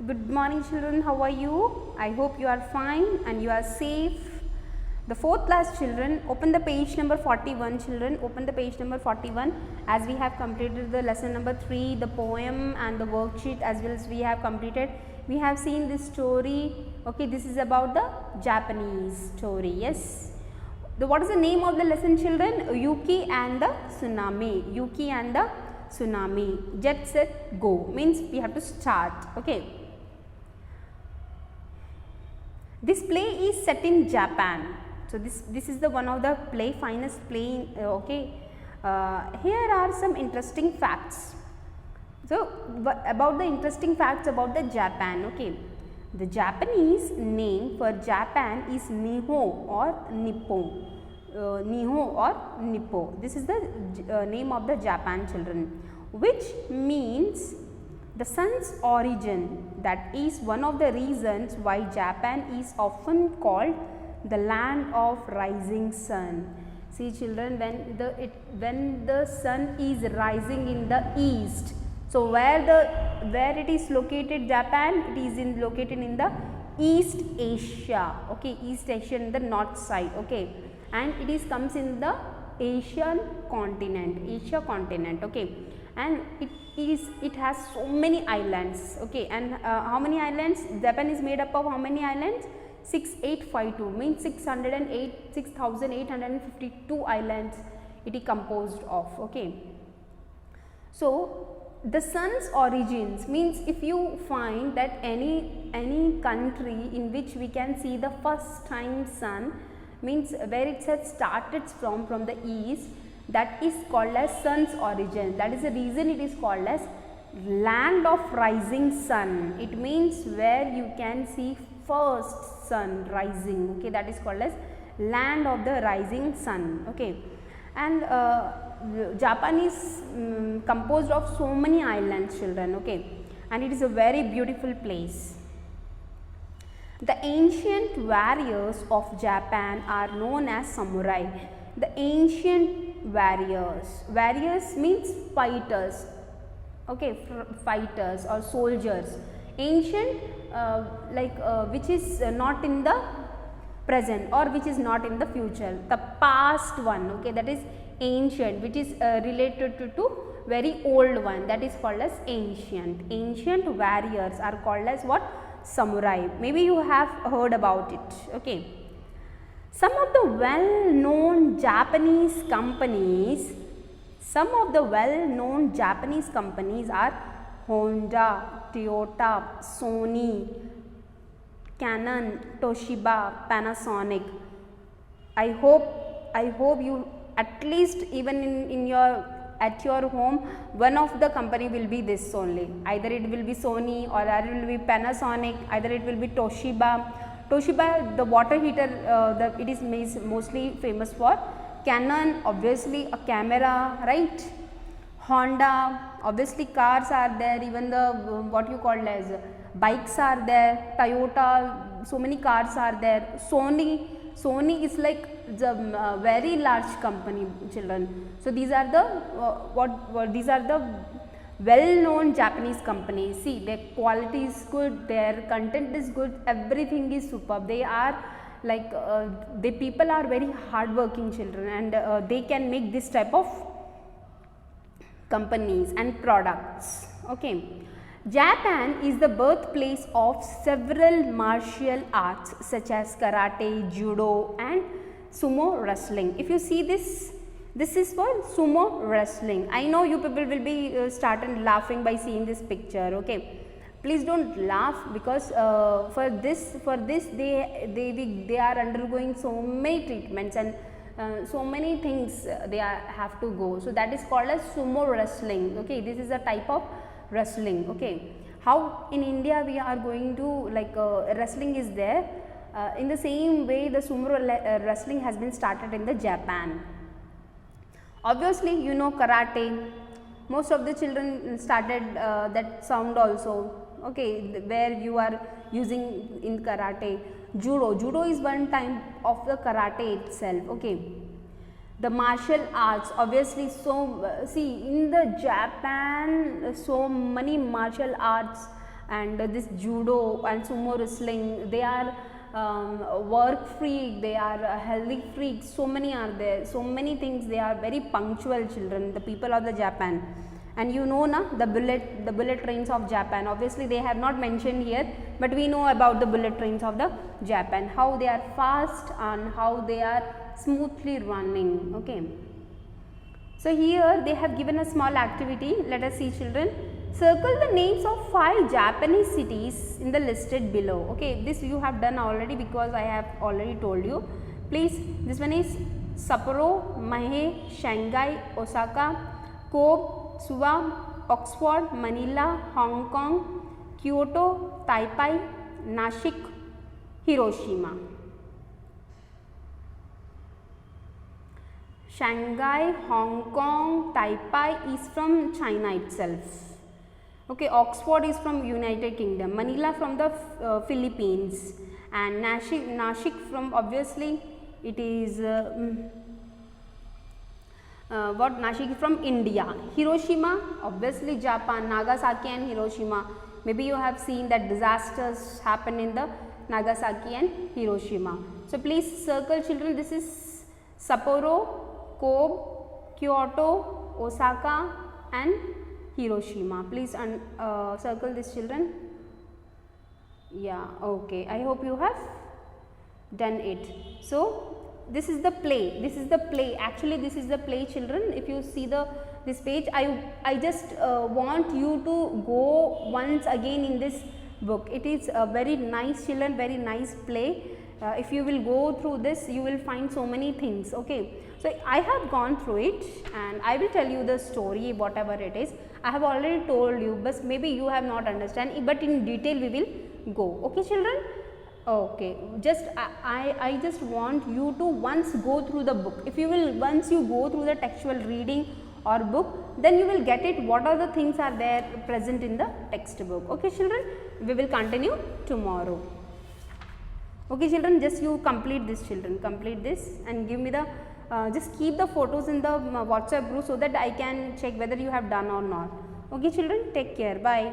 Good morning children, how are you? I hope you are fine and you are safe. The 4th class children, open the page number 41 children, open the page number 41 as we have completed the lesson number 3, the poem and the worksheet as well as we have completed. We have seen this story, okay, this is about the Japanese story, yes. What is the name of the lesson children? Yuki and the Tsunami, Yuki and the Tsunami. Jet set go means we have to start, okay. This play is set in Japan. So, this is the one of the finest play, okay. Here are some interesting facts. So, about the interesting facts about the Japan, okay. The Japanese name for Japan is Nihon or Nippon. Nihon or Nippo. This is the name of the Japan children, which means the sun's origin. That is one of the reasons why Japan is often called the land of rising sun. See children, when the sun is rising in the east, so where it is located, Japan, it is located in the East Asia, okay, East Asia in the north side, okay, and comes in the Asia continent, okay, and it has so many islands, okay, and how many islands? Japan is made up of how many islands? 6852 means 6,852 islands it is composed of, okay. So, the sun's origins means if you find that any country in which we can see the first time sun, means where it has started from the east, that is called as sun's origin. That is the reason it is called as land of rising sun. It means where you can see first sun rising, okay, that is called as land of the rising sun, okay. And Japan is composed of so many islands children, okay, and it is a very beautiful place. The ancient warriors of Japan are known as samurai. The ancient warriors means fighters, okay, fighters or soldiers. Ancient which is not in the present or which is not in the future, the past one, okay, that is ancient, which is related to very old one, that is called as ancient. Ancient warriors are called as what? Samurai. Maybe you have heard about it, okay. Some of the well known Japanese companies are Honda, Toyota, Sony, Canon, Toshiba, Panasonic. I hope you at least even at your home one of the company will be this only. Either it will be Sony or it will be Panasonic, either it will be Toshiba. Toshiba, the water heater, it is mostly famous for. Canon, obviously a camera, right? Honda, obviously cars are there, even the what you call as bikes are there. Toyota, so many cars are there. Sony is like the very large company children. So these are the these are the well known Japanese companies. See, their quality is good, their content is good, everything is superb. They are like the people are very hardworking children, and they can make this type of companies and products, okay. Japan is the birthplace of several martial arts such as karate, judo and sumo wrestling. If you see this is for sumo wrestling. I know you people will be started laughing by seeing this picture, okay. Please don't laugh because for this they are undergoing so many treatments and so many things they have to go. So that is called as sumo wrestling, okay. This is a type of wrestling, okay. How in India we are going to like wrestling is there, in the same way the sumo wrestling has been started in the Japan. Obviously you know karate, most of the children started that sound also, okay, where you are using in karate. Judo is one type of the karate itself, okay. The martial arts, obviously, so see in the Japan so many martial arts and this judo and sumo wrestling, they are work freak, they are healthy freaks, so many are there, so many things, they are very punctual children, the people of the Japan. And you know na, the bullet trains of Japan, obviously they have not mentioned here, but we know about the bullet trains of the Japan, how they are fast and how they are smoothly running. Okay. So here they have given a small activity, let us see children. Circle the names of 5 Japanese cities in the listed below. Okay, this you have done already because I have already told you. Please, this one is Sapporo, Mahe, Shanghai, Osaka, Kobe, Suva, Oxford, Manila, Hong Kong, Kyoto, Taipei, Nashik, Hiroshima. Shanghai, Hong Kong, Taipei is from China itself. Okay, Oxford is from United Kingdom, Manila from the Philippines, and Nashik from, obviously it is Nashik from India. Hiroshima, obviously Japan, Nagasaki and Hiroshima. Maybe you have seen that disasters happen in the Nagasaki and Hiroshima. So please circle children, this is Sapporo, Kobe, Kyoto, Osaka and Hiroshima. Please circle this children. Yeah, okay. I hope you have done it. So this is the play. This is the play. Actually, this is the play, children. If you see this page, I just want you to go once again in this book. It is a very nice, children, very nice play. If you will go through this, you will find so many things. Okay. So I have gone through it and I will tell you the story, whatever it is. I have already told you, but maybe you have not understand, but in detail we will go. Okay children? Okay, just I just want you to once go through the book. If you will, once you go through the textual reading or book, then you will get it, what are the things are there present in the textbook. Okay children? We will continue tomorrow. Okay children, just you complete this children, complete this and give me the just keep the photos in the WhatsApp group so that I can check whether you have done or not. Okay children, take care, bye.